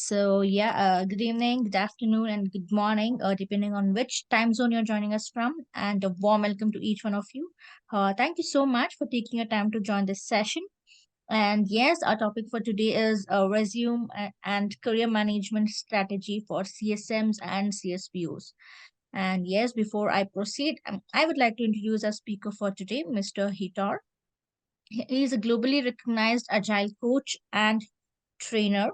Good evening, good afternoon, and good morning, depending on which time zone you're joining us from. And a warm welcome to each one of you. Thank you so much for taking your time to join this session. And yes, our topic for today is resume and career management strategy for CSMs and CSPOs. And yes, before I proceed, I would like to introduce our speaker for today, Mr. Heitor. He is a globally recognized agile coach and trainer.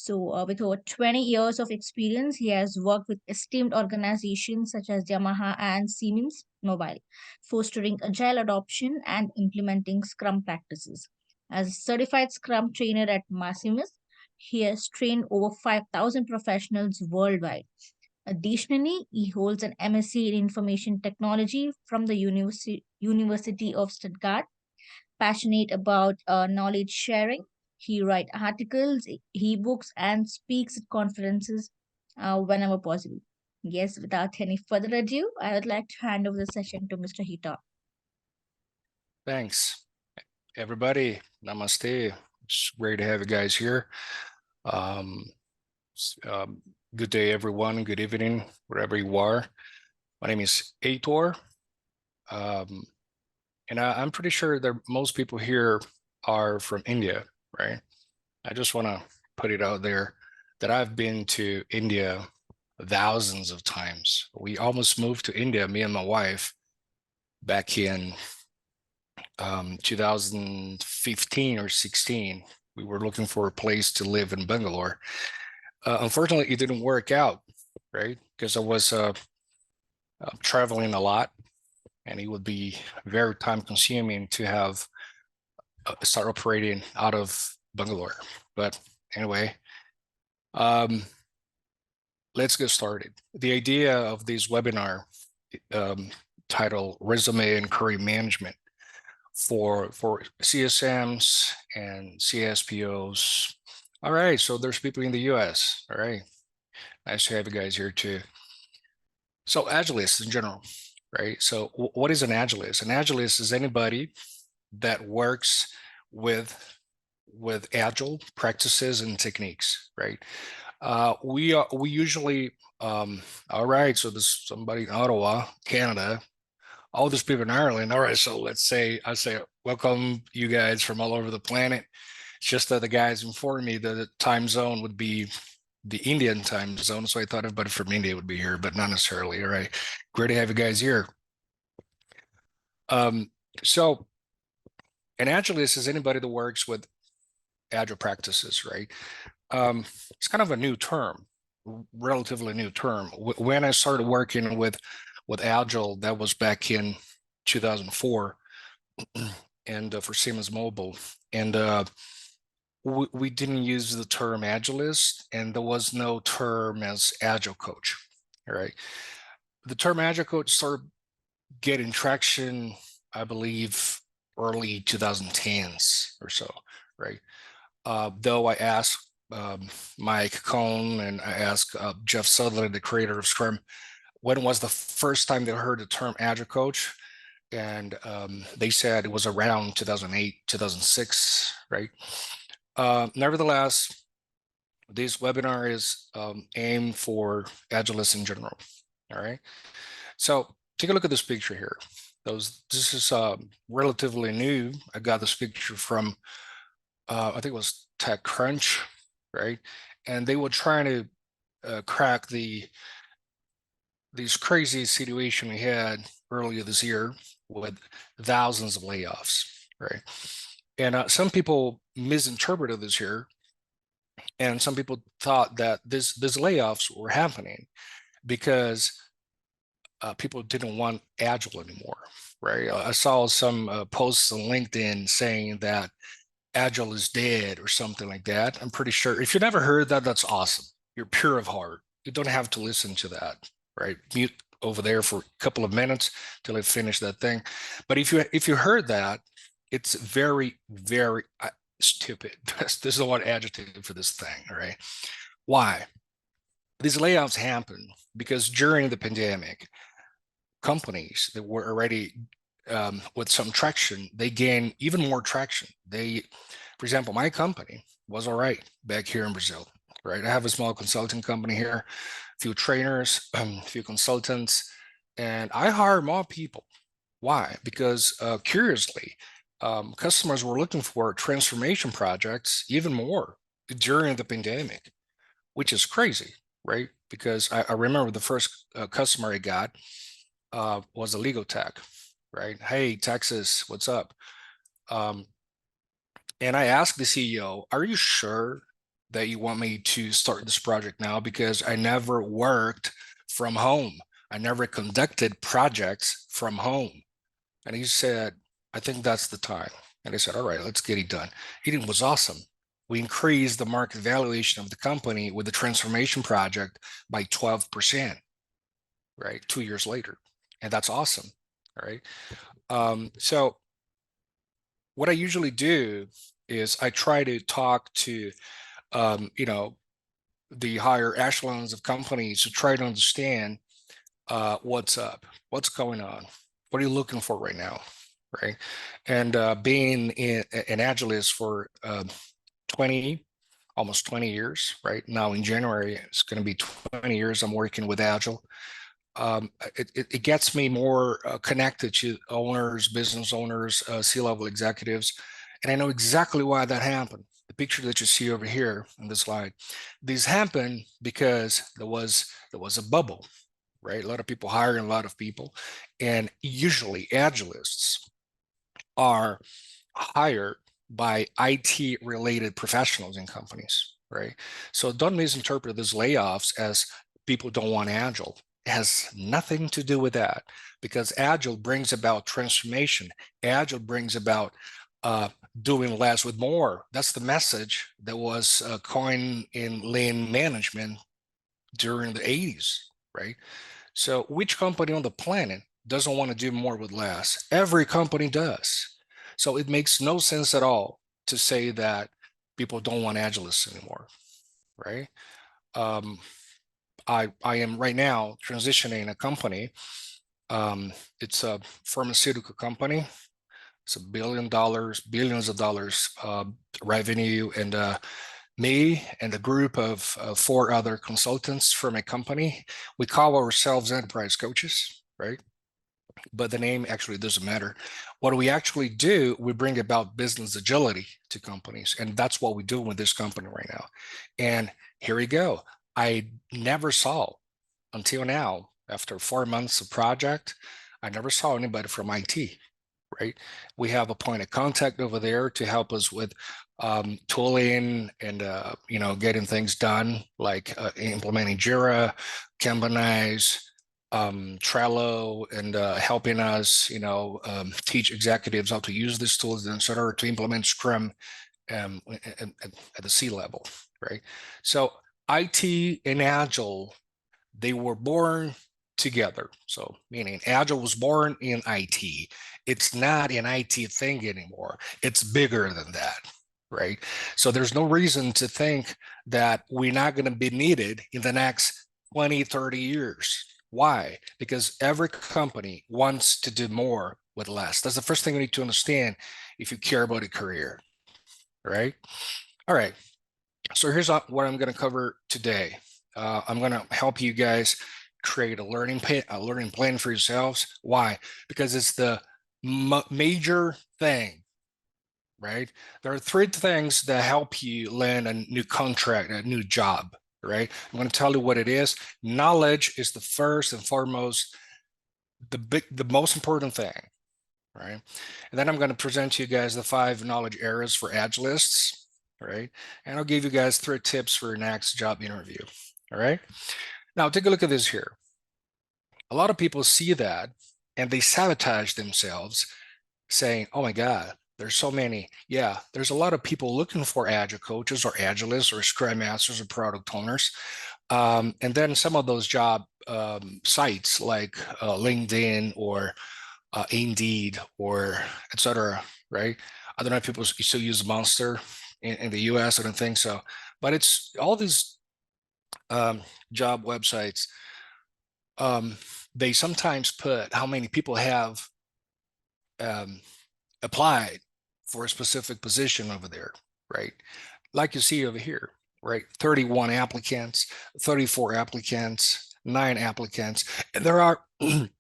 With over 20 years of experience, he has worked with esteemed organizations such as Yamaha and Siemens Mobile, fostering agile adoption and implementing Scrum practices. As a certified Scrum trainer at Maximus, he has trained over 5,000 professionals worldwide. Additionally, he holds an MSc in Information Technology from the University of Stuttgart. Passionate about knowledge sharing, he writes articles, ebooks, and speaks at conferences whenever possible. Yes, without any further ado, I would like to hand over the session to Mr. Hita. Thanks, everybody. Namaste. It's great to have you guys here. Good day, everyone. Good evening, wherever you are. My name is Heitor. And I'm pretty sure that most people here are from India, right? I just want to put it out there that I've been to India thousands of times. We almost moved to India, me and my wife, back in 2015 or 16. We were looking for a place to live in Bangalore. Unfortunately, it didn't work out, right? Because I was traveling a lot, and it would be very time consuming to have start operating out of Bangalore. But anyway, let's get started. The idea of this webinar titled Resume and Career Management for CSMs and CSPOs. All right, so there's people in the US. All right, nice to have you guys here too. So Agilists in general, right? So what is an Agilist? An Agilist is anybody that works with Agile practices and techniques, right? We usually, all right, so there's somebody in Ottawa, Canada, all these people in Ireland. All right, so I say, welcome you guys from all over the planet. It's just that the guys informed me that the time zone would be the Indian time zone. So I thought everybody from India would be here, but not necessarily. All right, great to have you guys here. So an Agilist is anybody that works with Agile practices, right? It's kind of a new term, relatively new term. When I started working with Agile, that was back in 2004, and for Siemens Mobile, and we didn't use the term Agilist, and there was no term as Agile Coach. All right, the term Agile Coach started getting traction, I believe, early 2010s or so, right? Though I asked Mike Cohn and I asked Jeff Sutherland, the creator of Scrum, when was the first time they heard the term Agile Coach? And they said it was around 2008, 2006, right? Nevertheless, this webinar is aimed for Agilists in general, all right? So take a look at this picture here. This is relatively new. I got this picture from, I think it was TechCrunch, right? And they were trying to crack this crazy situation we had earlier this year with thousands of layoffs, right? And some people misinterpreted this here, and some people thought that these layoffs were happening because people didn't want Agile anymore, right? I saw some posts on LinkedIn saying that Agile is dead or something like that. I'm pretty sure if you never heard that, that's awesome. You're pure of heart. You don't have to listen to that, right? Mute over there for a couple of minutes till I finish that thing. But if you heard that, it's very, very stupid. This is the one adjective for this thing, all right? Why? These layoffs happen because during the pandemic, companies that were already with some traction, they gain even more traction. For example, my company was all right back here in Brazil. right? I have a small consulting company here, a few trainers, a few consultants, and I hire more people. Why? Because curiously, customers were looking for transformation projects even more during the pandemic, which is crazy, right? Because I remember the first customer I got was a legal tech, right? Hey, Texas, what's up? Um, and I asked the CEO, are you sure that you want me to start this project now? Because I never worked from home. I never conducted projects from home. And he said, I think that's the time. And I said, all right, let's get it done. It was awesome. We increased the market valuation of the company with the transformation project by 12%, right? 2 years later. And that's awesome. All right. So what I usually do is I try to talk to, you know, the higher echelons of companies to try to understand what's up, what's going on, what are you looking for right now, right? And being an agilist for 20, almost 20 years, right? Now in January, it's going to be 20 years I'm working with Agile. It gets me more connected to owners, business owners, C-level executives, and I know exactly why that happened. The picture that you see over here in the slide, these happened because there was a bubble, right? A lot of people hiring a lot of people, and usually agilists are hired by IT related professionals in companies, right? So don't misinterpret these layoffs as people don't want agile. It has nothing to do with that, because agile brings about transformation. Agile brings about uh, doing less with more. That's the message that was coined in lean management during the 80s, right? So which company on the planet doesn't want to do more with less? Every company does. So it makes no sense at all to say that people don't want agilists anymore, right? Um, I am right now transitioning a company. It's a pharmaceutical company. It's $1 billion, billions of dollars revenue, and me and a group of 4 other consultants from a company. We call ourselves enterprise coaches, right? But the name actually doesn't matter. What we actually do, we bring about business agility to companies. And that's what we do with this company right now. And here we go. I never saw until now, after 4 months of project, I never saw anybody from IT, right? We have a point of contact over there to help us with tooling and getting things done, like implementing Jira, Kanbanize, Trello, and helping us, teach executives how to use these tools, and sort of to implement Scrum at the C level, right? So IT and Agile, they were born together. So meaning Agile was born in IT. It's not an IT thing anymore. It's bigger than that, right? So there's no reason to think that we're not going to be needed in the next 20, 30 years. Why? Because every company wants to do more with less. That's the first thing you need to understand if you care about a career, right? All right. So here's what I'm going to cover today. I'm going to help you guys create a learning plan for yourselves. Why? Because it's the major thing, right? There are 3 things that help you land a new contract, a new job, right? I'm going to tell you what it is. Knowledge is the first and foremost, the most important thing, right? And then I'm going to present to you guys the 5 knowledge areas for agilists, right? And I'll give you guys 3 tips for your next job interview, all right? Now, take a look at this here. A lot of people see that and they sabotage themselves saying, oh my God, there's so many. Yeah, there's a lot of people looking for agile coaches or agilists or scrum masters or product owners. And then some of those job sites like LinkedIn or Indeed or etc. Right? I don't know if people still use Monster in the US. I don't think so, but it's all these job websites. Um, they sometimes put how many people have um, applied for a specific position over there, right? Like you see over here. right? 31 applicants, 34 applicants, 9 applicants. And there are, and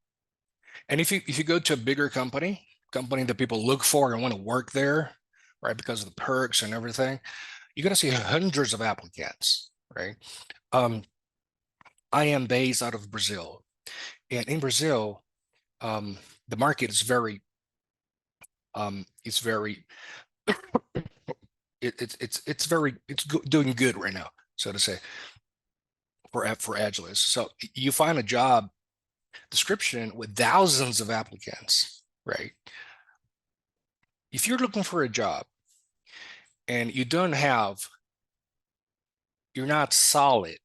if you go to a bigger company that people look for and want to work there, right, because of the perks and everything, you're going to see hundreds of applicants, right? I am based out of Brazil, and in Brazil, the market is it's very, it's doing good right now, so to say, for Agilists. So you find a job description with thousands of applicants, right? If you're looking for a job and you're not solid,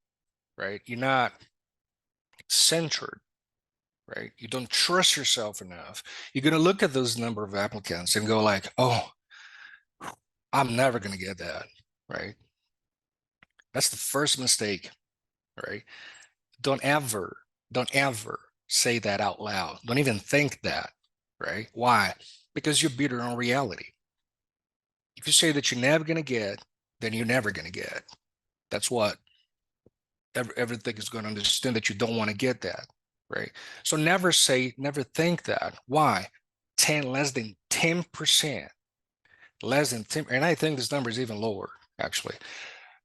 right? You're not centered, right? You don't trust yourself enough. You're going to look at those number of applicants and go like, oh, I'm never going to get that, right? That's the first mistake, right? Don't ever, don't ever say that out loud. Don't even think that, right? Why? Because you're bitter on reality. If you say that you're never going to get, then you're never going to get. That's what everything is going to understand, that you don't want to get that, right? So never think that. Why? Less than 10%, less than 10, and I think this number is even lower, actually.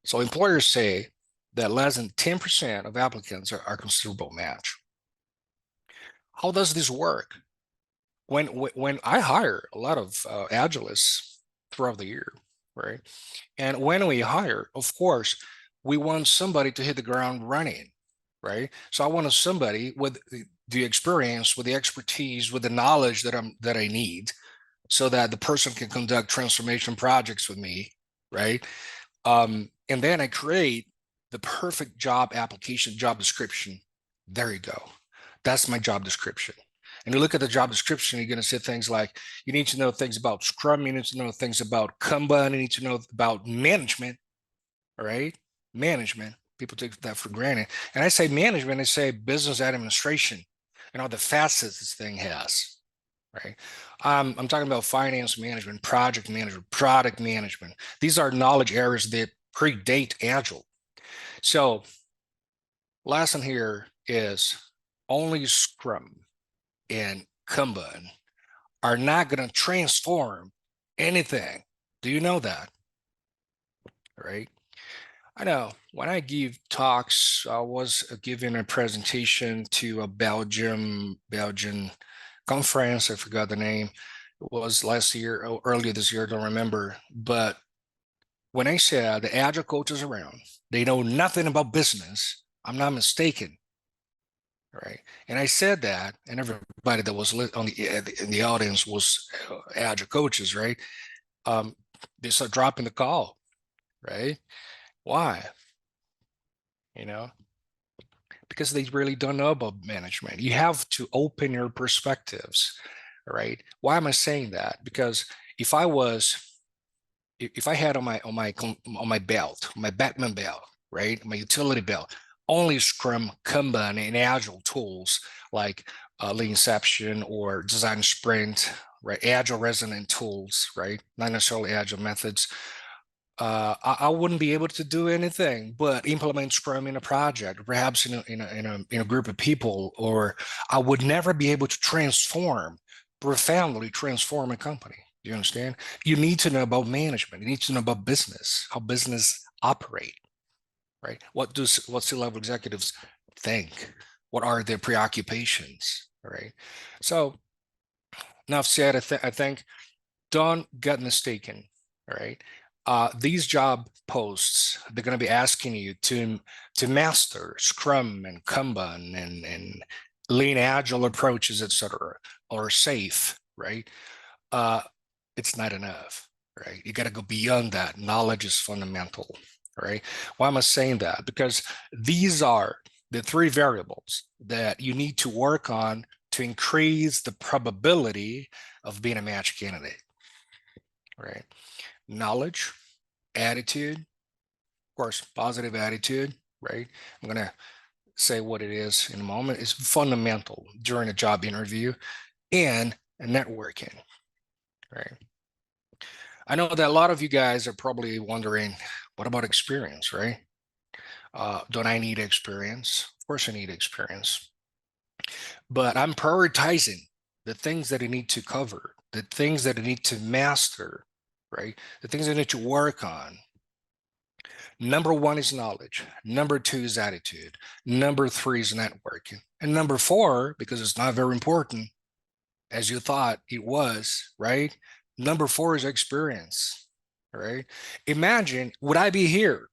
So employers say that less than 10% of applicants are considerable match. How does this work? When I hire a lot of Agilists throughout the year, right? And when we hire, of course, we want somebody to hit the ground running, right? So I want somebody with the experience, with the expertise, with the knowledge that I need, so that the person can conduct transformation projects with me, right? And then I create the perfect job application, job description. There you go. That's my job description. And you look at the job description, you're going to see things like, you need to know things about Scrum, you need to know things about Kanban, you need to know about management, all right? Management. People take that for granted. And I say management, I say business administration, and all the facets this thing has, right? I'm talking about finance management, project management, product management. These are knowledge areas that predate Agile. So lesson here is only Scrum and Kanban are not going to transform anything. Do you know that? Right? I know when I give talks, I was giving a presentation to a Belgian conference. I forgot the name. It was last year, or earlier this year, I don't remember. But when I said the Agile coaches around, they know nothing about business, I'm not mistaken. Right. And I said that, and everybody that was in the audience was Agile coaches, right? They start dropping the call, right? Why? You know, because they really don't know about management. You have to open your perspectives, right? Why am I saying that? Because if I had on my belt, my Batman belt, right, my utility belt, only Scrum, Kanban, and Agile tools like Leanception or Design Sprint, right, Agile resonant tools, right, not necessarily Agile methods, I wouldn't be able to do anything but implement Scrum in a project, perhaps in a group of people, or I would never be able to profoundly transform a company. Do you understand? You need to know about management. You need to know about business, how business operate, right? What C-level executives think? What are their preoccupations, right? So enough said. I think don't get mistaken, all right? These job posts, they're going to be asking you to master Scrum and Kanban and lean agile approaches, etc., or safe, right? It's not enough, right? You got to go beyond that. Knowledge is fundamental, right? Why am I saying that? Because these are the 3 variables that you need to work on to increase the probability of being a match candidate, right? Knowledge, attitude, of course, positive attitude, right? I'm going to say what it is in a moment. It's fundamental during a job interview and networking, right? I know that a lot of you guys are probably wondering, What about experience, right? Don't I need experience? Of course I need experience. But I'm prioritizing the things that I need to cover, the things that I need to master, right? The things I need to work on. Number one is knowledge. Number two is attitude. Number three is networking. And number four, because it's not very important as you thought it was, right? Number four is experience, right? Imagine, would I be here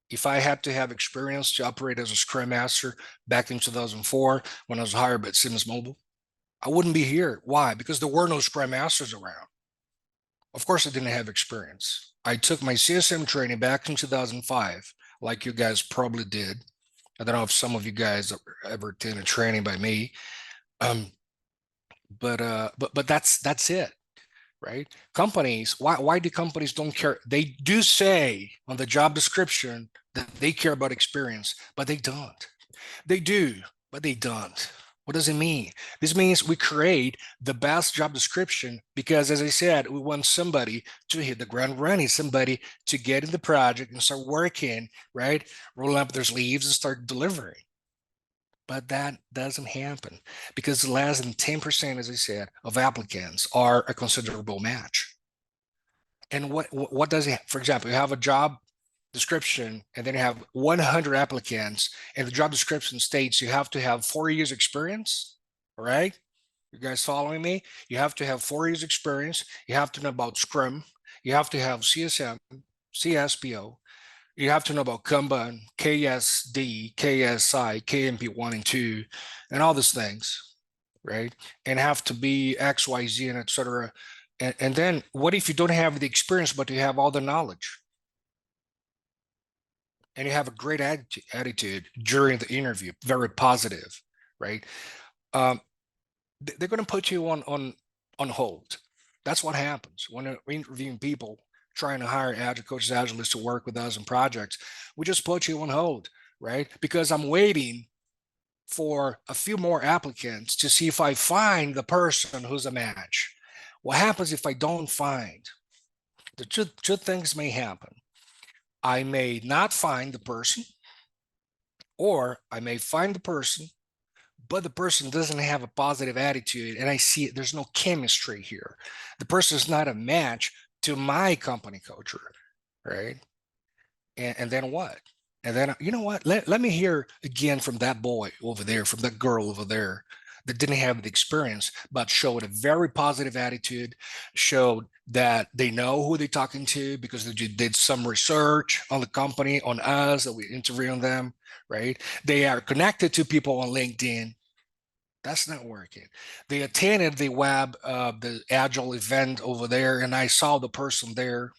if I had to have experience to operate as a Scrum Master back in 2004 when I was hired by Sims Mobile? I wouldn't be here. Why? Because there were no Scrum Masters around. Of course, I didn't have experience. I took my CSM training back in 2005, like you guys probably did. I don't know if some of you guys ever attended training by me, um, but that's it, right? Companies, why do companies don't care? They do say on the job description that they care about experience, but they don't. They do, but they don't. What does it mean? This means we create the best job description because, as I said, we want somebody to hit the ground running, somebody to get in the project and start working, right? Roll up their sleeves and start delivering. But that doesn't happen because less than 10%, as I said, of applicants are a considerable match. And what does it, for example, you have a job description and then you have 100 applicants and the job description states you have to have 4 years experience. All right, you guys following me? You have to have 4 years experience. You have to know about Scrum. You have to have CSM, CSPO. You have to know about Kanban, KSD, KSI, KMP1 and 2, and all these things, right? And have to be XYZ and etc. And then what if you don't have the experience, but you have all the knowledge? And you have a great attitude during the interview, very positive, right? Um, they're going to put you on hold. That's what happens when we're interviewing people trying to hire agile coaches, agilists to work with us in projects. We just put you on hold, right? Because I'm waiting for a few more applicants to see if I find the person who's a match. What happens if I don't find? The two things may happen. I may not find the person, or I may find the person, but the person doesn't have a positive attitude and I see it, there's no chemistry here. The person is not a match to my company culture, right? And then what? And then, you know what? Let me hear again from that boy over there, from that girl over there that didn't have the experience, but showed a very positive attitude, showed that they know who they're talking to because they did some research on the company, on us, that we interviewing them, right? They are connected to people on LinkedIn. That's not working. They attended the Agile event over there, and I saw the person there,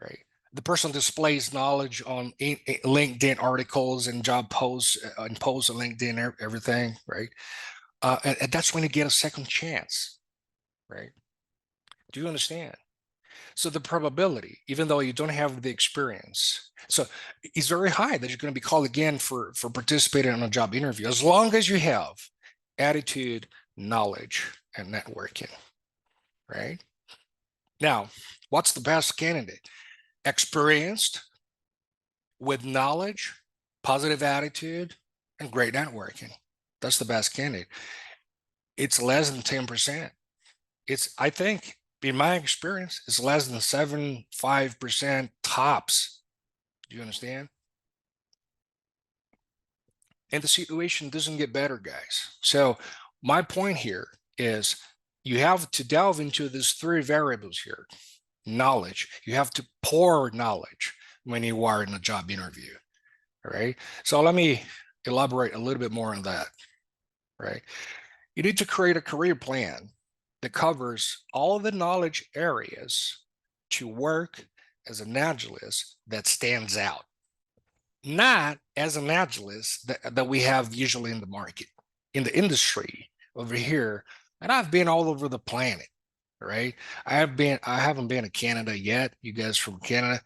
right? The person displays knowledge on LinkedIn articles and job posts and posts on LinkedIn, everything, right? And that's when you get a second chance, right? Do you understand? So the probability, even though you don't have the experience, so it's very high that you're going to be called again for participating in a job interview, as long as you have attitude, knowledge, and networking, right? Now, what's the best candidate? Experienced, with knowledge, positive attitude, and great networking. That's the best candidate. It's less than 10%. I think, in my experience, it's less than 7.5% tops. Do you understand? And the situation doesn't get better, guys. So my point here is you have to delve into these three variables here. Knowledge. You have to pour knowledge when you are in a job interview. All right. So let me elaborate a little bit more on that. Right. You need to create a career plan that covers all the knowledge areas to work as an agilist that stands out, not as an agilist that we have usually in the market, in the industry over here. And I've been all over the planet, right? I haven't been to Canada yet. You guys from Canada,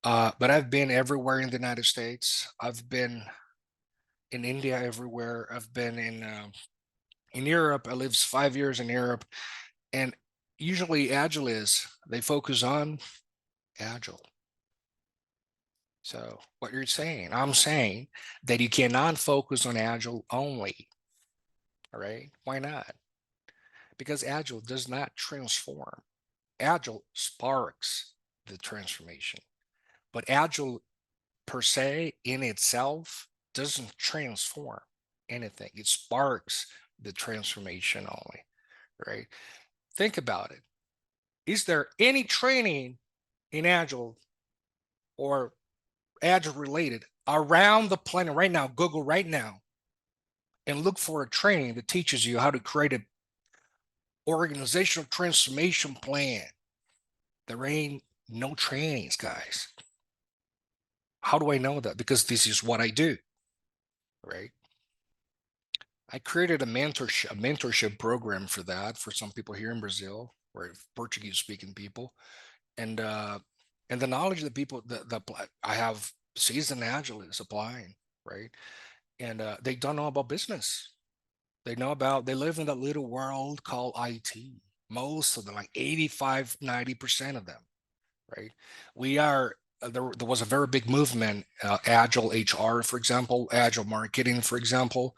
but I've been everywhere in the United States. I've been in India everywhere. I've been in Europe. I lived 5 years in Europe, and usually agilists they focus on agile. So what you're saying, I'm saying that you cannot focus on Agile only. All right. Why not? Because Agile does not transform. Agile sparks the transformation. But Agile per se in itself doesn't transform anything. It sparks the transformation only, right? Think about it. Is there any training in Agile or Agile related around the planet right now? Google right now and look for a training that teaches you how to create an organizational transformation plan. There ain't no trainings, guys. How do I know that? Because this is what I do, right? I created a mentorship program for that for some people here in Brazil, or Portuguese speaking people, and the knowledge that people that I have seasoned agilists applying, right? And they don't know about business. They live in that little world called IT. Most of them, like 85, 90% of them, right? We are, there was a very big movement, Agile HR, for example, Agile marketing, for example.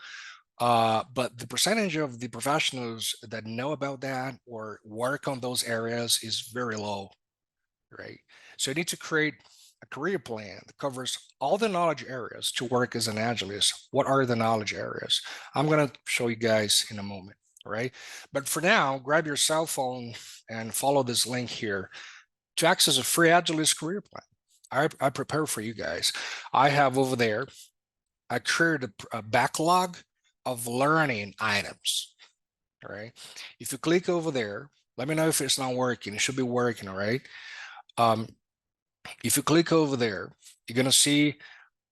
But the percentage of the professionals that know about that or work on those areas is very low, right? So you need to create a career plan that covers all the knowledge areas to work as an agilist. What are the knowledge areas? I'm going to show you guys in a moment, all right? But for now, grab your cell phone and follow this link here to access a free agilist career plan. I prepare for you guys. I have over there, I created a backlog of learning items, all right? If you click over there, let me know if it's not working. It should be working, all right? Um, if you click over there, you're going to see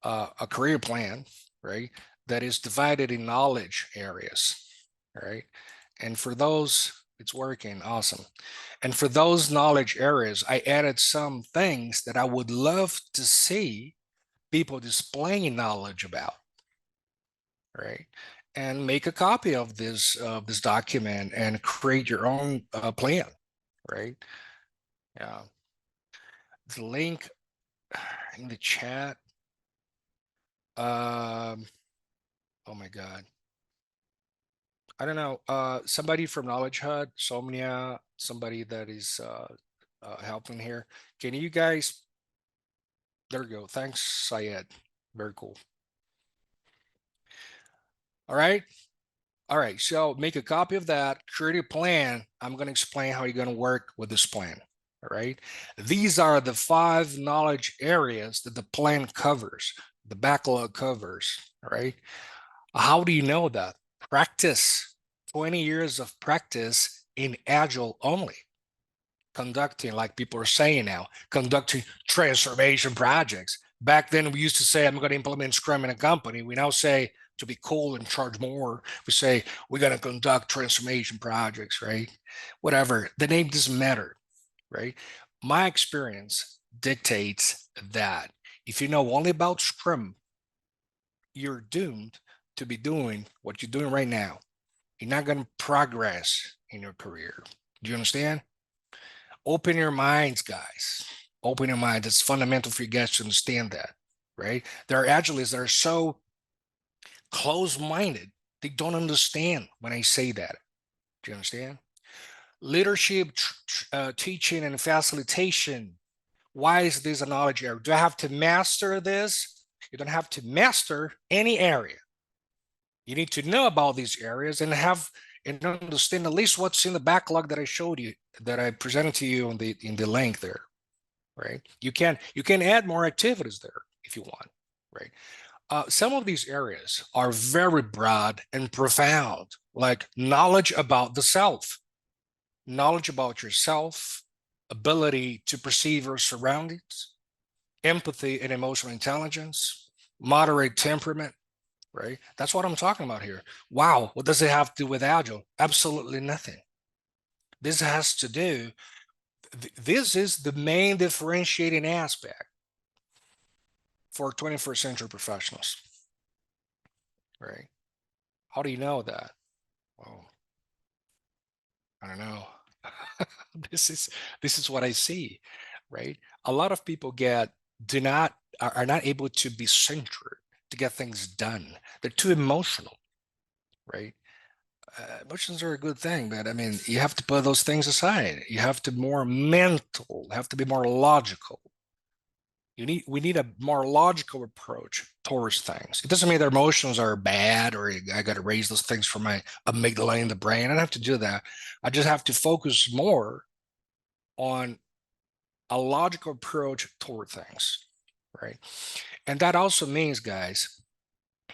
a career plan, right? That is divided in knowledge areas, all right? And for those, it's working, awesome. And for those knowledge areas, I added some things that I would love to see people displaying knowledge about, right? And make a copy of this document and create your own plan, right? Yeah. The link in the chat. Um, oh my God. I don't know. Somebody from KnowledgeHut, Somnia, somebody that is helping here. Can you guys? There we go. Thanks, Syed. Very cool. All right. All right. So make a copy of that. Create a plan. I'm going to explain how you're going to work with this plan. All right. These are the 5 knowledge areas that the plan covers, the backlog covers. All right. How do you know that? Practice. 20 years of practice in Agile only. Conducting, like people are saying now, conducting transformation projects. Back then, we used to say, I'm going to implement Scrum in a company. We now say, to be cool and charge more, we say, we're going to conduct transformation projects, right? Whatever. The name doesn't matter, right? My experience dictates that if you know only about Scrum, you're doomed to be doing what you're doing right now. You're not going to progress in your career. Do you understand? Open your minds, guys. Open your mind. It's fundamental for you guys to understand that, right? There are agilists that are so close-minded, they don't understand when I say that. Do you understand? Leadership, teaching, and facilitation. Why is this a knowledge area? Do I have to master this? You don't have to master any area. You need to know about these areas and have and understand at least what's in the backlog that I showed you, that I presented to you in the link there, right? You can add more activities there if you want, right? Some of these areas are very broad and profound, like knowledge about the self, knowledge about yourself, ability to perceive your surroundings, empathy and emotional intelligence, moderate temperament, right? That's what I'm talking about here. Wow, what does it have to do with Agile? Absolutely nothing. This has to do, this is the main differentiating aspect for 21st century professionals, right? How do you know that? Well, I don't know. this is what I see, right? A lot of people do not are not able to be centered to get things done. They're too emotional, right? Emotions are a good thing, but I mean, you have to put those things aside. You have to be more mental, have to be more logical. We need a more logical approach towards things. It doesn't mean their emotions are bad or I got to raise those things from my amygdala in the brain. I don't have to do that. I just have to focus more on a logical approach toward things, right? And that also means, guys,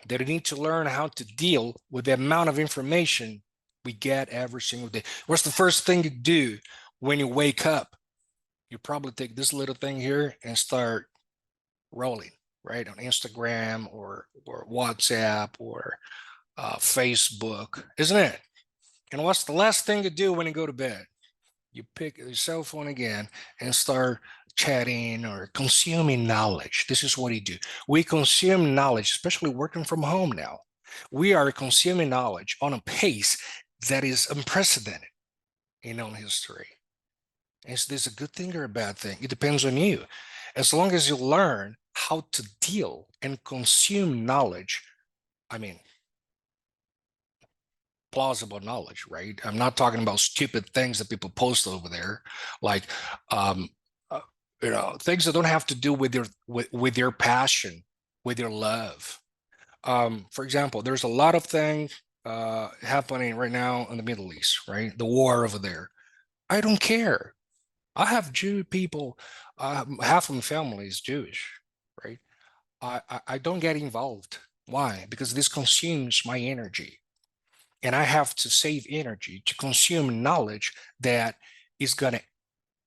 that you need to learn how to deal with the amount of information we get every single day. What's the first thing you do when you wake up? You probably take this little thing here and start rolling, right? On Instagram or WhatsApp or Facebook, isn't it? And what's the last thing you do when you go to bed? You pick your cell phone again and start chatting or consuming knowledge. This is what we do. We consume knowledge, especially working from home now. We are consuming knowledge on a pace that is unprecedented in known history. Is this a good thing or a bad thing? It depends on you. As long as you learn how to deal and consume knowledge, I mean, plausible knowledge, right? I'm not talking about stupid things that people post over there, like um, uh, things that don't have to do with your passion, with your love. For example, there's a lot of things happening right now in the Middle East, right? The war over there. I don't care. I have Jew people. Half of my family is Jewish, right? I don't get involved. Why? Because this consumes my energy and I have to save energy to consume knowledge that is going to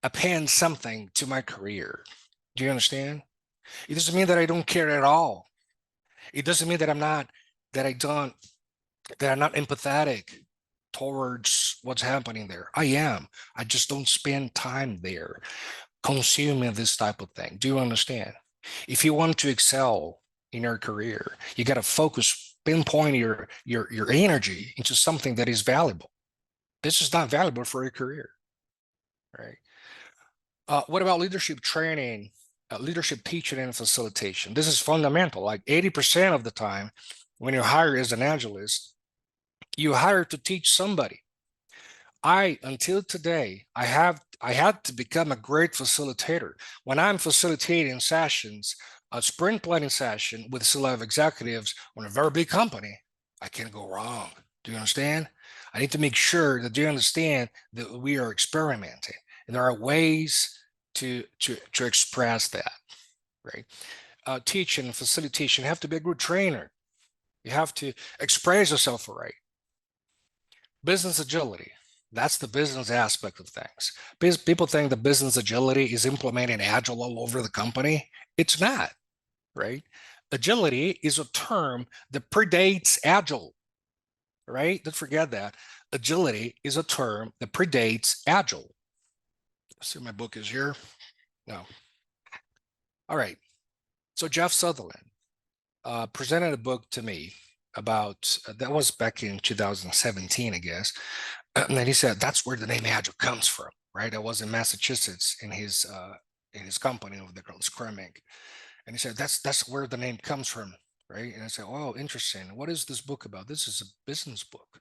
append something to my career. Do you understand? It doesn't mean that I don't care at all. It doesn't mean that that I don't, that I'm not empathetic towards what's happening there. I am. I just don't spend time there consuming this type of thing. Do you understand? If you want to excel in your career, you got to focus, pinpoint your energy into something that is valuable. This is not valuable for your career, right? What about leadership training, leadership teaching and facilitation? This is fundamental. Like 80% of the time, when you hire as an agilist, you hire to teach somebody. Until today, I had to become a great facilitator. When I'm facilitating sessions, a sprint planning session with C-level executives on a very big company, I can't go wrong. Do you understand? I need to make sure that you understand that we are experimenting, and there are ways to express that, right? Teaching and facilitation, you have to be a good trainer. You have to express yourself right. Business agility. That's the business aspect of things. Because people think the business agility is implementing agile all over the company. It's not, right? Agility is a term that predates agile, right? Don't forget that. Agility is a term that predates agile. Let's see, my book is here. No. All right. So Jeff Sutherland presented a book to me about, that was back in 2017, I guess. And then he said, that's where the name Agile comes from, right? I was in Massachusetts in his company over there called Scrum Inc. And he said, that's where the name comes from, right? And I said, oh, interesting. What is this book about? This is a business book,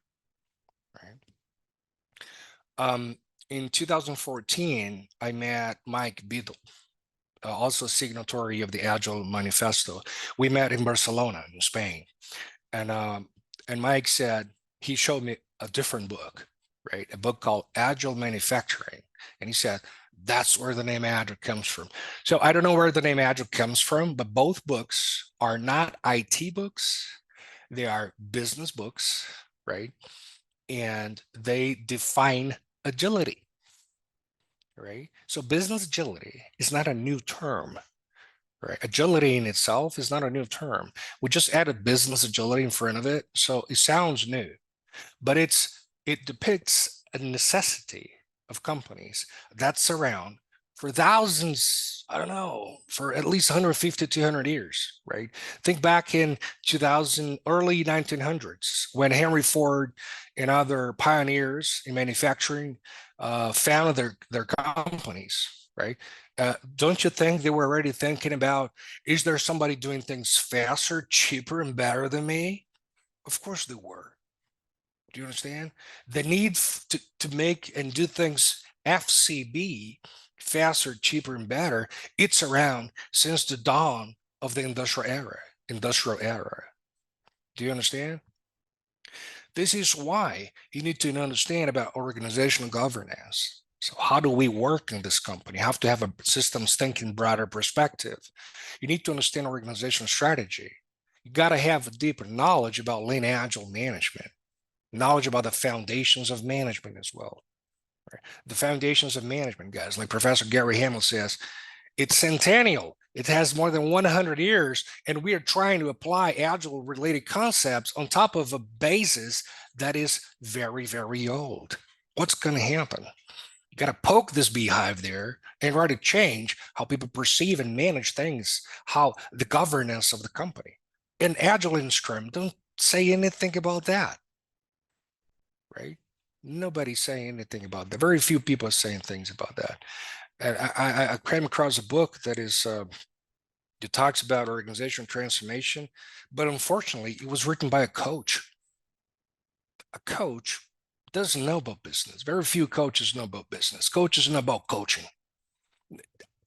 right? In 2014, I met Mike Biddle, also signatory of the Agile Manifesto. We met in Barcelona, in Spain. And Mike said, he showed me a different book, right? A book called Agile Manufacturing. And he said, that's where the name Agile comes from. So I don't know where the name Agile comes from, but both books are not IT books. They are business books, right? And they define agility, right? So business agility is not a new term, right? Agility in itself is not a new term. We just added business agility in front of it. So it sounds new, but it depicts a necessity of companies that's around for thousands, I don't know, for at least 150, 200 years, right? Think back in 2000, early 1900s, when Henry Ford and other pioneers in manufacturing founded their companies, right? Don't you think they were already thinking about, is there somebody doing things faster, cheaper, and better than me? Of course they were. Do you understand? The need to make and do things FCB, faster, cheaper, and better, it's around since the dawn of the industrial era. Industrial era. Do you understand? This is why you need to understand about organizational governance. So how do we work in this company? You have to have a systems thinking broader perspective. You need to understand organizational strategy. You got to have a deeper knowledge about lean agile management, knowledge about the foundations of management as well. Right? The foundations of management, guys, like Professor Gary Hamel says, it's centennial. It has more than 100 years, and we are trying to apply agile related concepts on top of a basis that is very, very old. What's going to happen? You got to poke this beehive there and try to change how people perceive and manage things, how the governance of the company. And agile and Scrum don't say anything about that, right? Nobody's saying anything about that. Very few people are saying things about that. And I came across a book that is it talks about organizational transformation, but unfortunately, it was written by a coach. A coach doesn't know about business. Very few coaches know about business. Coaches know about coaching.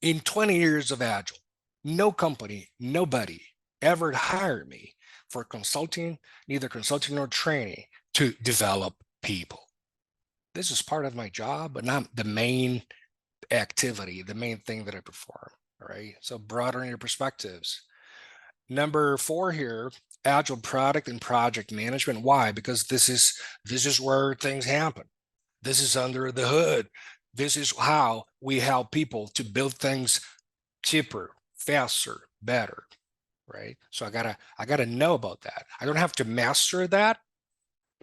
In 20 years of Agile, no company, nobody ever hired me for consulting, neither consulting nor training to develop people. This is part of my job, but not the main activity, the main thing that I perform. All right. So broaden your perspectives. Number 4 here, agile product and project management. Why? Because this is where things happen. This is under the hood. This is how we help people to build things cheaper, faster, better. Right. So I gotta know about that. I don't have to master that,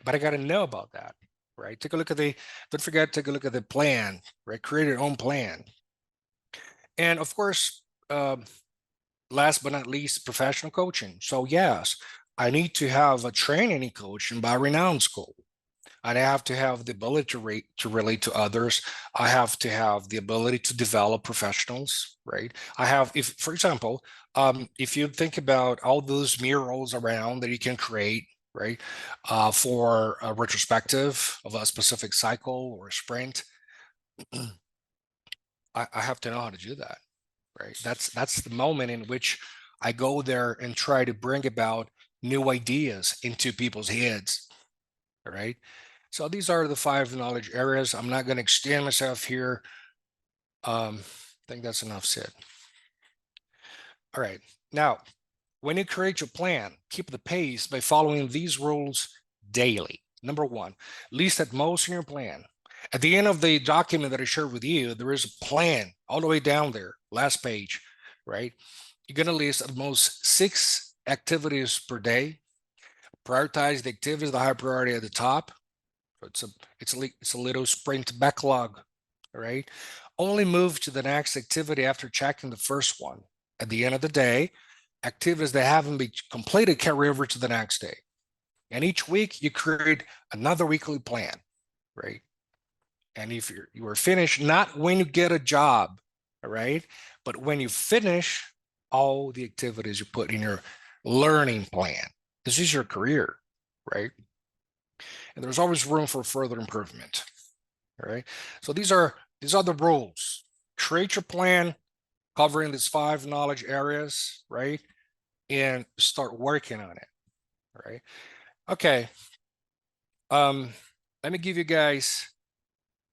but I gotta know about that. Right. Take a look at don't forget, take a look at the plan, right? Create your own plan. And of course, last but not least, professional coaching. So yes, I need to have a training in coaching by renowned school. I have to have the ability to relate to others. I have to have the ability to develop professionals, right? I have, if, for example, if you think about all those murals around that you can create, right, for a retrospective of a specific cycle or a sprint, I have to know how to do that, right? That's the moment in which I go there and try to bring about new ideas into people's heads. All right. So these are the 5 knowledge areas. I'm not going to extend myself here. I think that's enough said. All right. Now, when you create your plan, keep the pace by following these rules daily. Number 1, list at most in your plan. At the end of the document that I shared with you, there is a plan all the way down there, last page, right? You're going to list at most 6 activities per day. Prioritize the activities, the high priority at the top. It's a little sprint backlog, all right? Only move to the next activity after checking the first one. At the end of the day, activities that haven't been completed carry over to the next day. And each week you create another weekly plan, right? And if you are finished, not when you get a job, all right, but when you finish all the activities you put in your learning plan. This is your career, right? And there's always room for further improvement. All right. So these are the rules. Create your plan covering these 5 knowledge areas, right? And start working on it. All right. Okay. Let me give you guys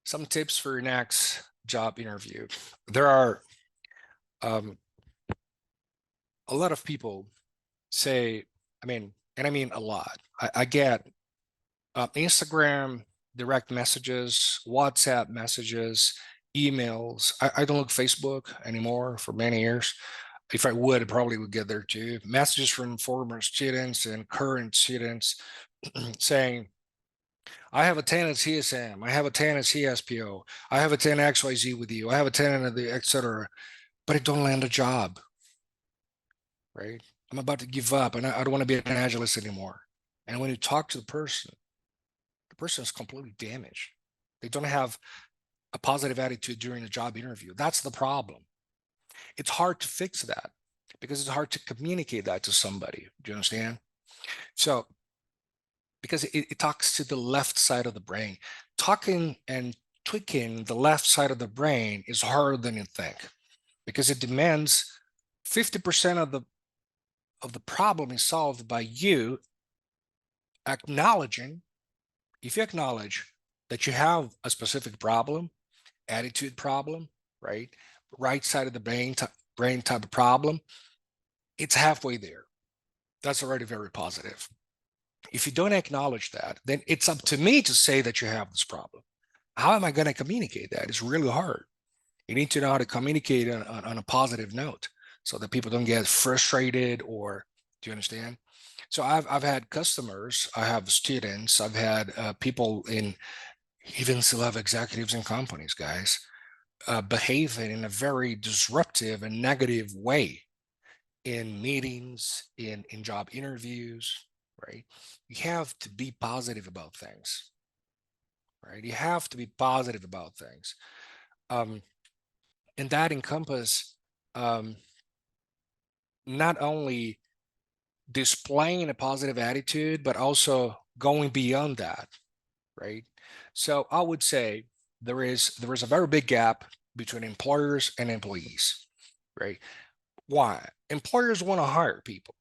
some tips for your next job interview. There are a lot of people say, I mean a lot. I get Instagram direct messages, WhatsApp messages, emails. I don't look Facebook anymore for many years. If I would, I probably would get there too. Messages from former students and current students saying, I have a 10 at CSM, I have a 10 at CSPO, I have a 10 XYZ with you, I have a 10 at the etc. But I don't land a job, right? I'm about to give up and I don't want to be an agilist anymore. And when you talk to the person is completely damaged. They don't have a positive attitude during the job interview. That's the problem. It's hard to fix that because it's hard to communicate that to somebody. Do you understand? So, because it talks to the left side of the brain. Talking and tweaking the left side of the brain is harder than you think because it demands 50% of the problem is solved by you acknowledging. If you acknowledge that you have a specific problem, attitude problem, right side of the brain type of problem, it's halfway there. That's already very positive. If you don't acknowledge that, then it's up to me to say that you have this problem. How am I going to communicate that? It's really hard. You need to know how to communicate on a positive note so that people don't get frustrated, or do you understand? So I've had customers, I have students, I've had people in, even still have executives in companies, guys, behaving in a very disruptive and negative way in meetings, in job interviews, right? You have to be positive about things, right? You have to be positive about things. Um, and that encompasses um, not only displaying a positive attitude, but also going beyond that, right? So I would say there is a very big gap between employers and employees, right? Why? Employers want to hire people.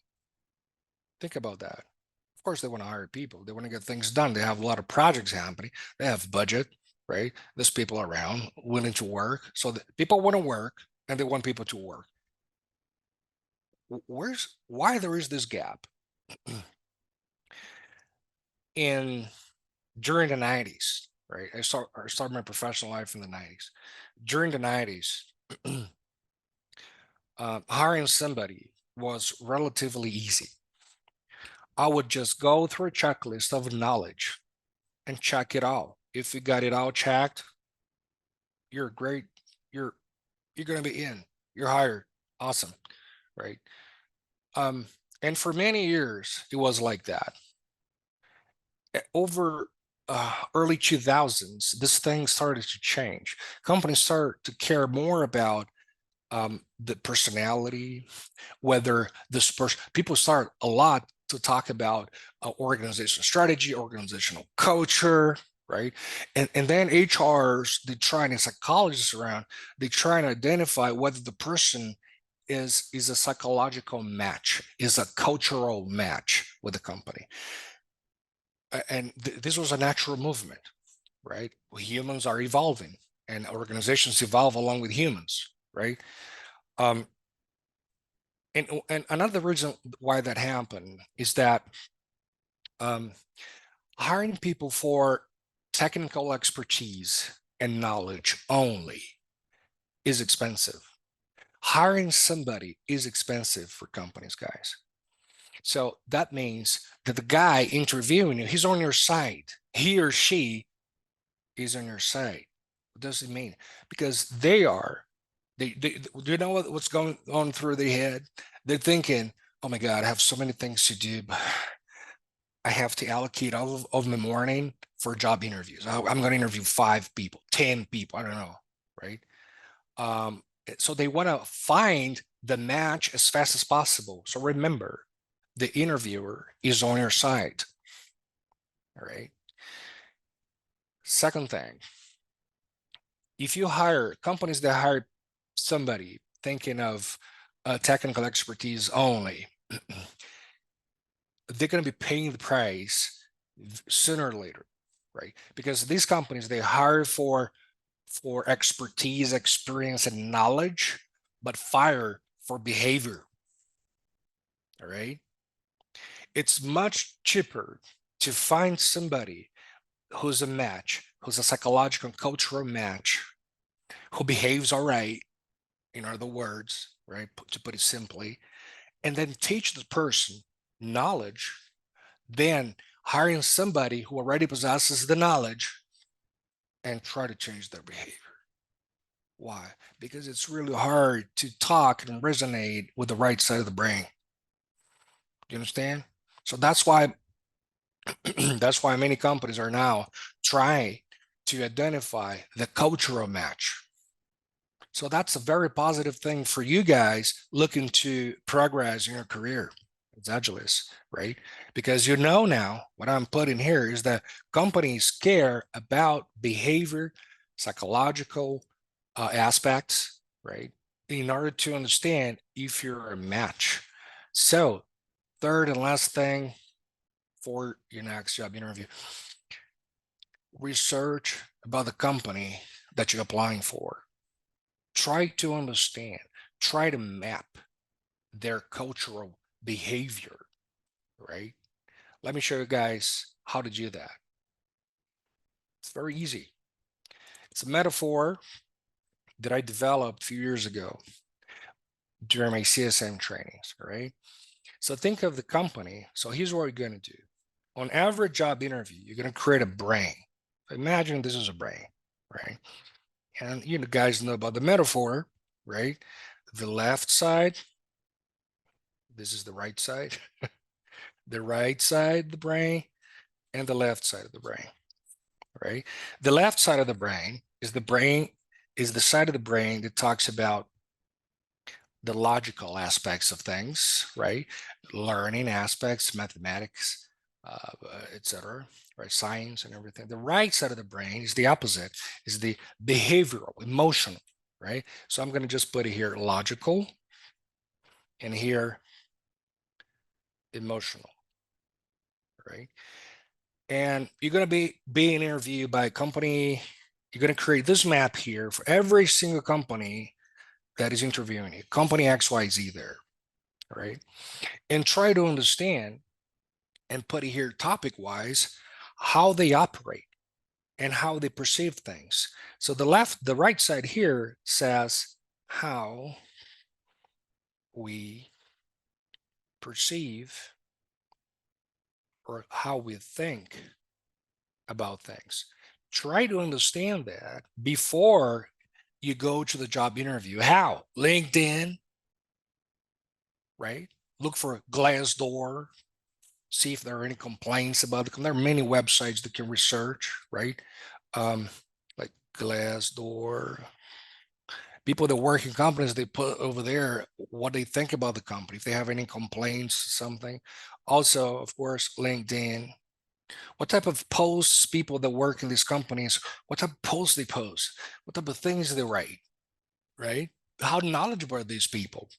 Think about that. Of course, they want to hire people. They want to get things done. They have a lot of projects happening. They have budget, right? There's people around willing to work. So people want to work and they want people to work. Why there is this gap? In During the 90s, right? I started my professional life in the 90s. During the 90s, hiring somebody was relatively easy. I would just go through a checklist of knowledge and check it out. If you got it all checked, you're great. You're you're gonna be in. You're hired. Awesome, right? Um, and for many years, it was like that. Over early 2000s, this thing started to change. Companies start to care more about the personality, whether this person, people start a lot to talk about organizational strategy, organizational culture, right? And then HRs, they try, and psychologists around, they try and identify whether the person is a psychological match, is a cultural match with the company. And this was a natural movement, right? Humans are evolving and organizations evolve along with humans, right? Um, and another reason why that happened is that um, hiring people for technical expertise and knowledge only is expensive. Hiring somebody is expensive for companies, guys. So that means that the guy interviewing you, he's on your side. He or she is on your side. What does it mean? Because they do you know what's going on through their head? They're thinking, oh my God, I have so many things to do, but I have to allocate all of my morning for job interviews. I'm going to interview 5 people, 10 people, I don't know, right? So they want to find the match as fast as possible. So remember, the interviewer is on your side, all right? Second thing, if you hire companies that hire somebody thinking of technical expertise only, they're going to be paying the price sooner or later, right? Because these companies, they hire for expertise, experience, and knowledge, but fire for behavior. All right. It's much cheaper to find somebody who's a match, who's a psychological and cultural match, who behaves all right, in other words, right? To put it simply, and then teach the person knowledge, than hiring somebody who already possesses the knowledge and try to change their behavior. Why? Because it's really hard to talk and resonate with the right side of the brain. Do you understand? So that's why that's why many companies are now trying to identify the cultural match. So that's a very positive thing for you guys looking to progress in your career as Agilists, right? Because you know now what I'm putting here is that companies care about behavior, psychological aspects, right? In order to understand if you're a match. So, third and last thing for your next job interview, research about the company that you're applying for. Try to understand, try to map their cultural behavior, right? Let me show you guys how to do that. It's very easy. It's a metaphor that I developed a few years ago during my CSM trainings, right? So think of the company. So here's what you're going to do. On average job interview, you're going to create a brain. Imagine this is a brain, right? And you guys know about the metaphor, right? The left side, this is the right side, the right side of the brain, and the left side of the brain, right? The left side of the brain is the side of the brain that talks about the logical aspects of things, right? Learning aspects, mathematics, etc., right? Science and everything. The right side of the brain is the opposite, is the behavioral, emotional, right? So I'm going to just put it here logical and here emotional, right? And you're going to be being interviewed by a company. You're going to create this map here for every single company that is interviewing you, company XYZ there, right? And try to understand and put it here topic wise how they operate and how they perceive things. So the right side here says how we perceive or how we think about things. Try to understand that before you go to the job interview. How? LinkedIn, right? Look for Glassdoor, see if there are any complaints about it. There are many websites that can research, right? Like Glassdoor. People that work in companies, they put over there what they think about the company, if they have any complaints, something. Also, of course, LinkedIn. What type of posts people that work in these companies, what type of posts they post, what type of things they write, right? How knowledgeable are these people,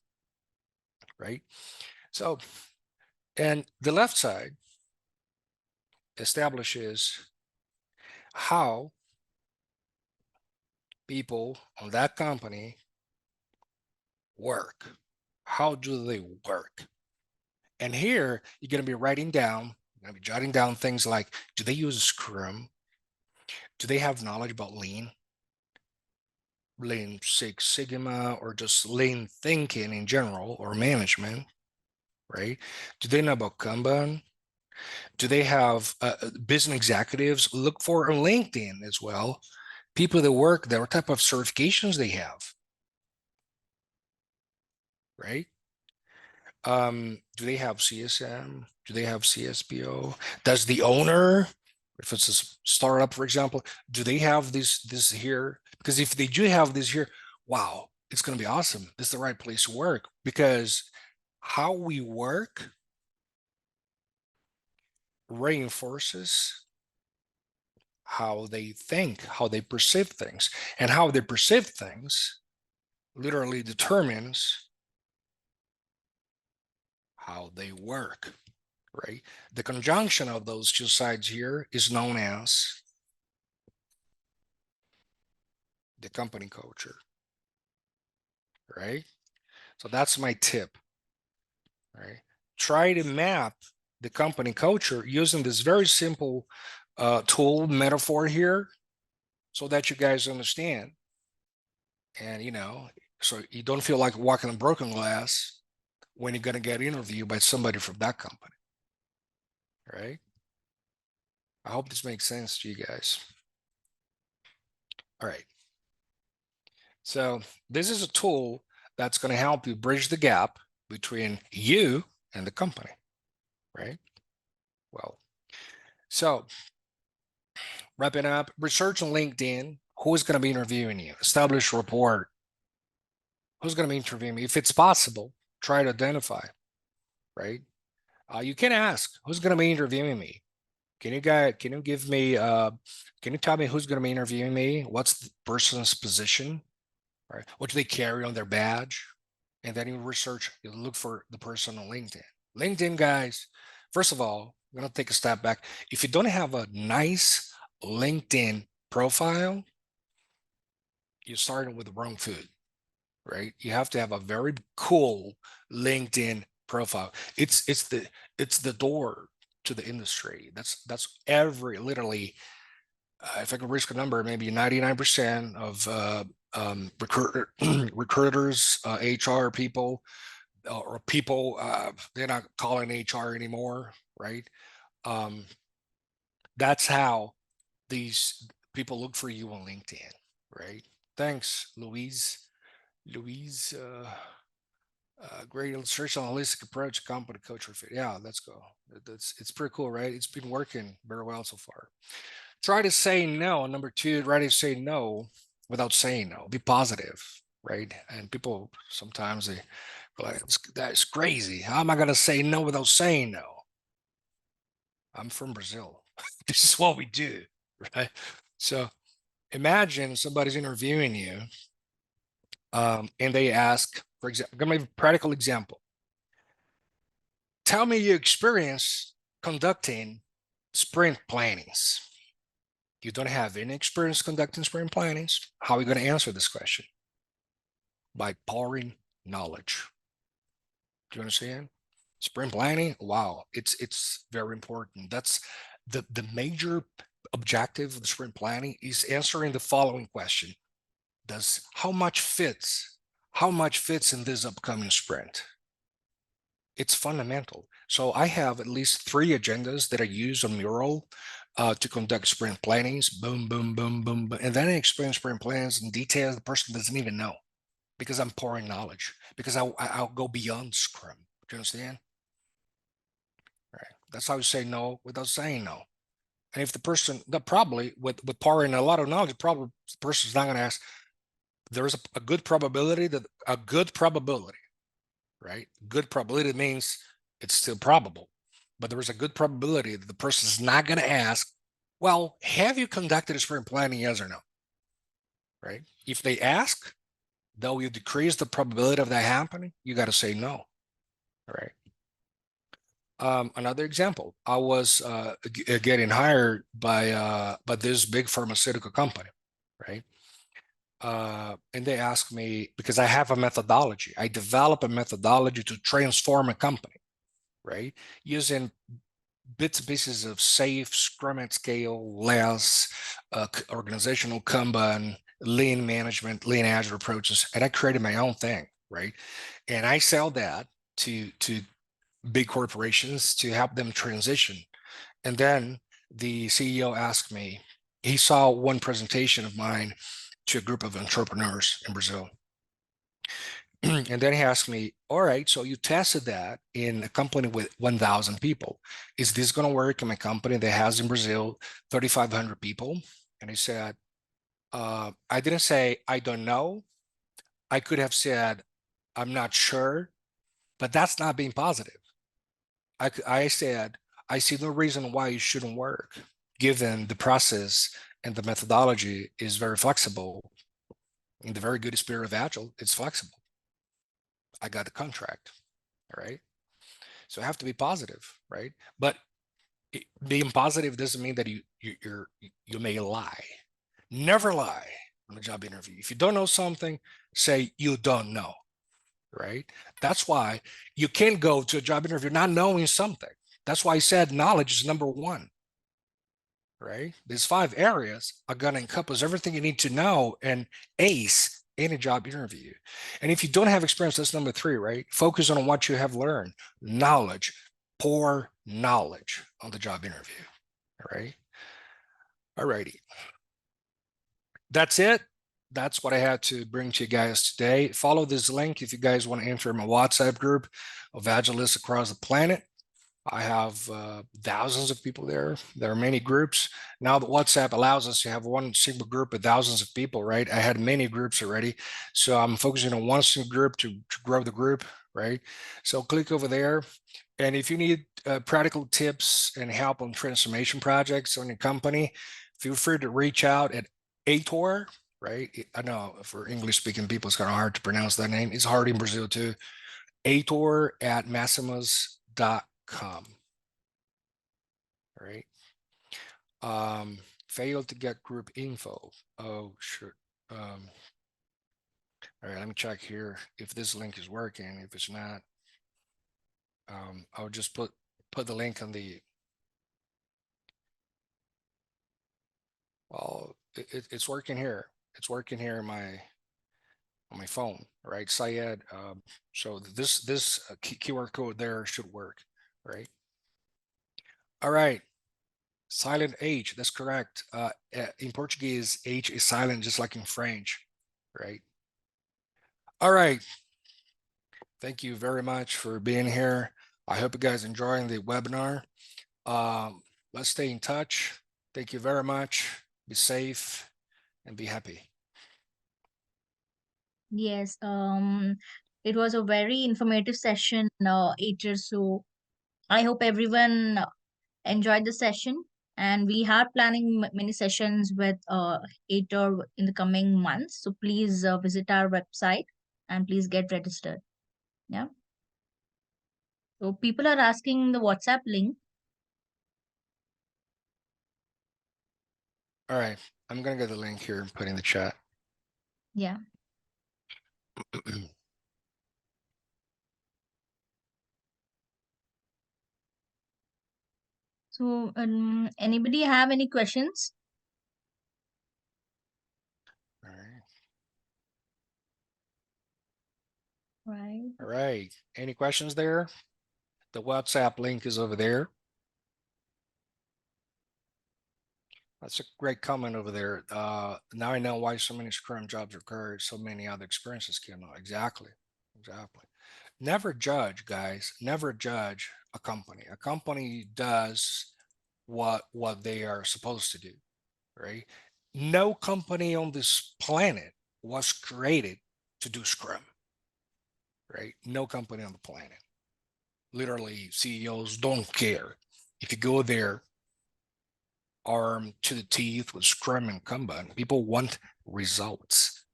right? So, and the left side establishes how people on that company work. How do they work? And here you're going to be writing down, you're going to be jotting down things like, do they use Scrum? Do they have knowledge about Lean Six Sigma, or just lean thinking in general, or management, right? Do they know about Kanban? Do they have business executives? Look for on LinkedIn as well, people that work there, what type of certifications they have, right? Do they have CSM? Do they have CSPO? Does the owner, if it's a startup, for example, do they have this here? Because if they do have this here, wow, it's going to be awesome. This is the right place to work, because how we work reinforces how they think, how they perceive things, and how they perceive things literally determines how they work, right? The conjunction of those two sides here is known as the company culture, right? So that's my tip, right? Try to map the company culture using this very simple tool metaphor here so that you guys understand. And, so you don't feel like walking on broken glass when you're going to get interviewed by somebody from that company, right? I hope this makes sense to you guys. All right. So this is a tool that's going to help you bridge the gap between you and the company, right? Well, so wrapping up, research on LinkedIn, who is going to be interviewing you, establish rapport, who's going to be interviewing me? If it's possible, try to identify, right? You can ask, who's going to be interviewing me? Can you give me, can you tell me who's going to be interviewing me? What's the person's position, right? What do they carry on their badge? And then you research, you look for the person on LinkedIn. LinkedIn, guys, first of all, I'm going to take a step back. If you don't have a nice LinkedIn profile, you're starting with the wrong food, right? You have to have a very cool LinkedIn profile. It's the door to the industry. That's every literally, if I could risk a number, maybe 99% of recruiters, HR people, or people, they're not calling HR anymore, right? Um, that's how these people look for you on LinkedIn, right? Thanks, Louise. Louise, great illustration, holistic approach, company coach for fit. Yeah, let's go. It's pretty cool, right? It's been working very well so far. Try to say no. Number two, try to say no without saying no. Be positive, right? And people sometimes they go like, that's crazy. How am I going to say no without saying no? I'm from Brazil. This is what we do, right? So imagine somebody's interviewing you, and they ask, for example, I'm going to give a practical example. Tell me your experience conducting sprint plannings. You don't have any experience conducting sprint plannings. How are you going to answer this question? By pouring knowledge. Do you understand? Sprint planning, wow, it's very important. That's the major objective of the sprint planning is answering the following question. Does how much fits in this upcoming sprint? It's fundamental. So I have at least 3 agendas that I use on Mural to conduct sprint plannings. Boom, boom, boom, boom, boom. And then I explain sprint plans in detail the person doesn't even know because I'm pouring knowledge, because I'll go beyond Scrum. Do you understand? Right. That's how you say no without saying no. And if the person, that probably with pouring a lot of knowledge, probably the person's not going to ask. There is a good probability right? Good probability means it's still probable, but there is a good probability that the person is not going to ask, well, have you conducted a sprint planning, yes or no? Right? If they ask, though you decrease the probability of that happening, you got to say no. All right. Another example, I was getting hired by this big pharmaceutical company, right? And they asked me, because I have a methodology, I develop a methodology to transform a company, right? Using bits and pieces of SAFe, Scrum at Scale, LESS, organizational Kanban, lean management, lean agile approaches, and I created my own thing, right? And I sell that to big corporations to help them transition. And then the CEO asked me, he saw one presentation of mine to a group of entrepreneurs in Brazil. And then he asked me, all right, so you tested that in a company with 1,000 people. Is this going to work in my company that has in Brazil 3,500 people? And he said, I didn't say, I don't know. I could have said, I'm not sure, but that's not being positive. I said, I see no reason why it shouldn't work, given the process and the methodology is very flexible. In the very good spirit of Agile, it's flexible. I got the contract, all right? So I have to be positive, right? But being positive doesn't mean that you may lie. Never lie on a job interview. If you don't know something, say you don't know, right? That's why you can't go to a job interview not knowing something. That's why I said knowledge is number one, right? These 5 areas are going to encompass everything you need to know and ace in a job interview. And if you don't have experience, that's number 3, right? Focus on what you have learned, knowledge, pour knowledge on the job interview, all right? All righty. That's it. That's what I had to bring to you guys today. Follow this link if you guys want to enter my WhatsApp group of Agilists across the planet. I have thousands of people there. There are many groups. Now that WhatsApp allows us to have one single group with thousands of people, right? I had many groups already. So I'm focusing on one single group to grow the group, right? So click over there. And if you need practical tips and help on transformation projects on your company, feel free to reach out at Heitor, right? I know for English speaking people, it's kind of hard to pronounce that name. It's hard in Brazil too. Heitor at maximus.com. All right. Failed to get group info. Oh, sure. All right, let me check here if this link is working. If it's not, I'll just put the link on the. Well, it's working here. It's working here on my phone, right? Syed. So this QR code there should work, right? All right. Silent H, that's correct. In Portuguese, H is silent, just like in French, right? All right. Thank you very much for being here. I hope you guys enjoying the webinar. Let's stay in touch. Thank you very much. Be safe and be happy. Yes, it was a very informative session, Ager. So I hope everyone enjoyed the session. And we are planning many sessions with Ager in the coming months. So please visit our website and please get registered. Yeah. So people are asking the WhatsApp link. All right. I'm going to get the link here and put in the chat. Yeah. So anybody have any questions? All right. Right. All right. Any questions there? The WhatsApp link is over there. That's a great comment over there. Now I know why so many Scrum jobs require so many other experiences came out. Exactly. Exactly. Never judge, guys. Never judge a company. A company does what they are supposed to do, right? No company on this planet was created to do Scrum, right? No company on the planet. Literally, CEOs don't care. If you go there armed to the teeth with Scrum and Kanban, people want results,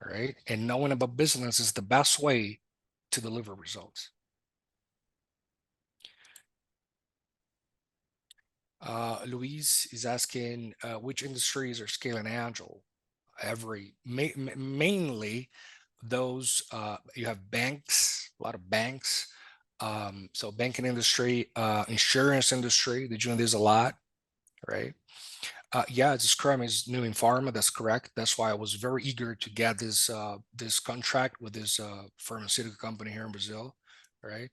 right? And knowing about business is the best way to deliver results. Louise is asking which industries are scaling agile. Mainly those you have banks, a lot of banks. So banking industry, insurance industry, they're doing this a lot, right? Yeah, the Scrum is new in pharma. That's correct. That's why I was very eager to get this contract with this pharmaceutical company here in Brazil, right?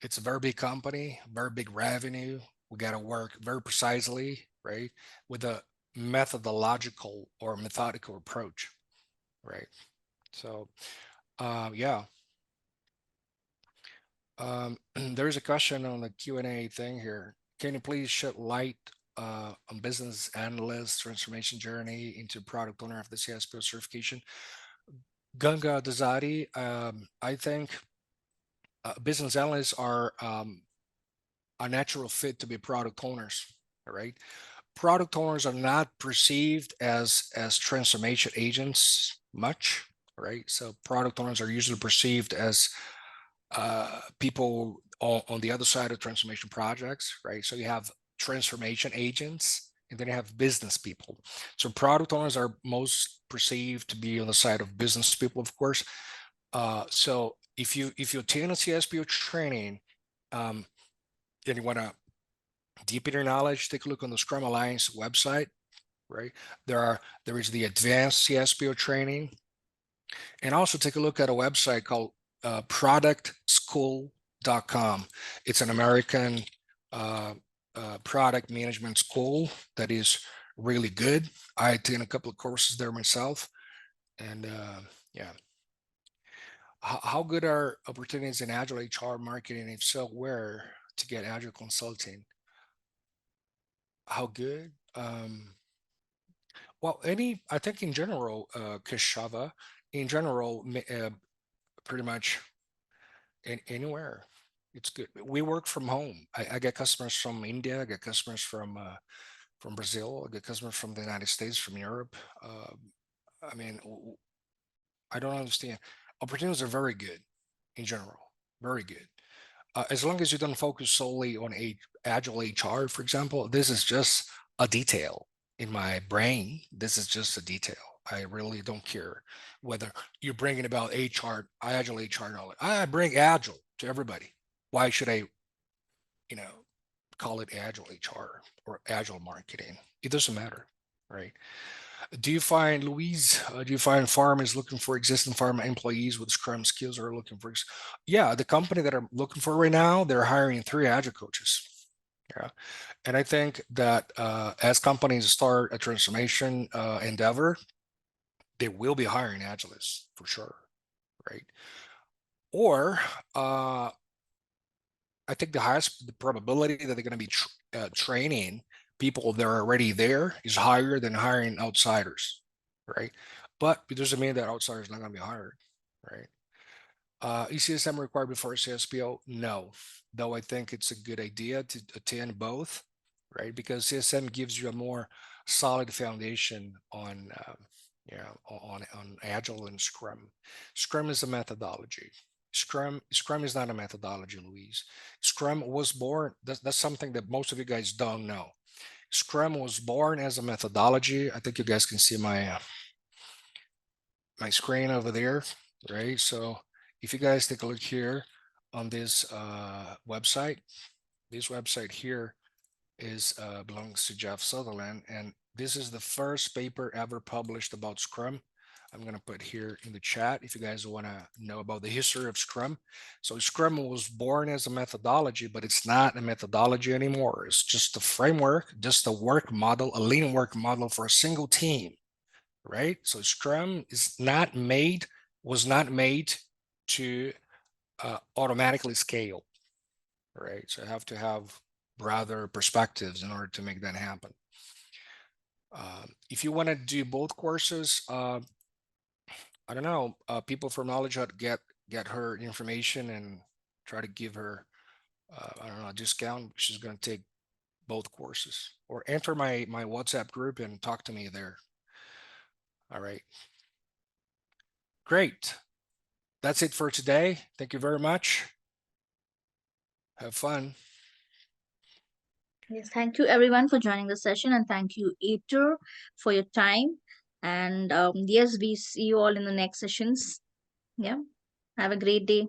It's a very big company, very big revenue. We got to work very precisely, right, with a methodological or methodical approach, right? So, yeah. There's a question on the Q&A thing here. Can you please shed light on business analyst transformation journey into product owner of the CSPO certification? Ganga Dazadi, I think business analysts are a natural fit to be product owners, all right? Product owners are not perceived as transformation agents much, right? So product owners are usually perceived as people on the other side of transformation projects, right? So you have transformation agents and then you have business people. So product owners are most perceived to be on the side of business people, of course. So if you attend a CSPO training and you want to deepen your knowledge, take a look on the Scrum Alliance website, right? There is the advanced CSPO training, and also take a look at a website called productschool.com. It's an American product management school that is really good. I taken a couple of courses there myself, and yeah. How good are opportunities in Agile HR marketing? If so, where? to get Agile consulting. How good? Well, I think in general, Kashava, in general, pretty much anywhere. It's good. We work from home. I get customers from India. I get customers from Brazil. I get customers from the United States, from Europe. I mean, I don't understand. Opportunities are very good in general. Very good. As long as you don't focus solely on Agile HR, for example, this is just a detail in my brain. This is just a detail. I really don't care whether you're bringing about HR, Agile HR knowledge. I bring Agile to everybody. Why should I, call it Agile HR or Agile marketing? It doesn't matter, right? Do you find, Louise, do you find farm is looking for existing farm employees with Scrum skills or looking for, yeah, the company that I'm looking for right now, they're hiring 3 Agile coaches. Yeah. And I think that as companies start a transformation endeavor, they will be hiring Agilists for sure, right? Or I think the probability that they're going to be training people that are already there is higher than hiring outsiders, right? But it doesn't mean that outsiders are not going to be hired, right? ECSM required before CSPO? No, though I think it's a good idea to attend both, right? Because CSM gives you a more solid foundation on on Agile and Scrum. Scrum is a methodology. Scrum is not a methodology, Louise. Scrum was born. That's something that most of you guys don't know. Scrum was born as a methodology. I think you guys can see my my screen over there, right? So if you guys take a look here on this website, this website here is belongs to Jeff Sutherland, and this is the first paper ever published about Scrum. I'm going to put here in the chat if you guys want to know about the history of Scrum. So Scrum was born as a methodology, but it's not a methodology anymore. It's just a framework, just a work model, a lean work model for a single team, right? So Scrum was not made to automatically scale, right? So I have to have broader perspectives in order to make that happen. If you want to do both courses, I don't know, people from KnowledgeHut get her information and try to give her, I don't know, a discount. She's going to take both courses, or enter my WhatsApp group and talk to me there. All right. Great. That's it for today. Thank you very much. Have fun. Yes, thank you everyone for joining the session, and thank you, Heitor, for your time. And yes, we see you all in the next sessions. Yeah, have a great day.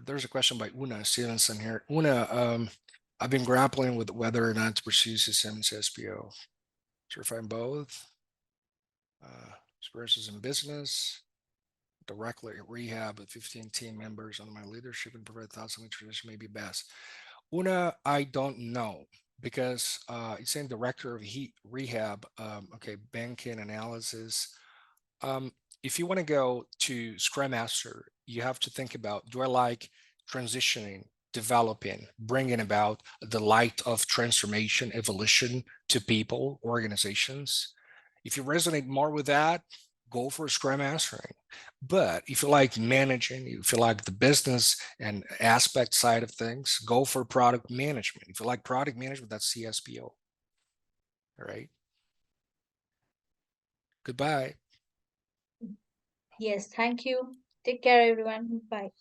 There's a question by Una Stevenson here. Una, I've been grappling with whether or not to pursue CSM and CSPO. Certifying both. Experiences in business, directly at rehab with 15 team members under my leadership and provide thoughts on which tradition may be best. Una, I don't know, because it's saying director of rehab. Okay, banking analysis. If you want to go to Scrum Master, you have to think about, do I like transitioning, developing, bringing about the light of transformation, evolution to people, organizations? If you resonate more with that, go for Scrum Mastering. But if you like managing, if you like the business and aspect side of things, go for product management. If you like product management, that's CSPO. All right. Goodbye. Yes, thank you. Take care, everyone. Bye.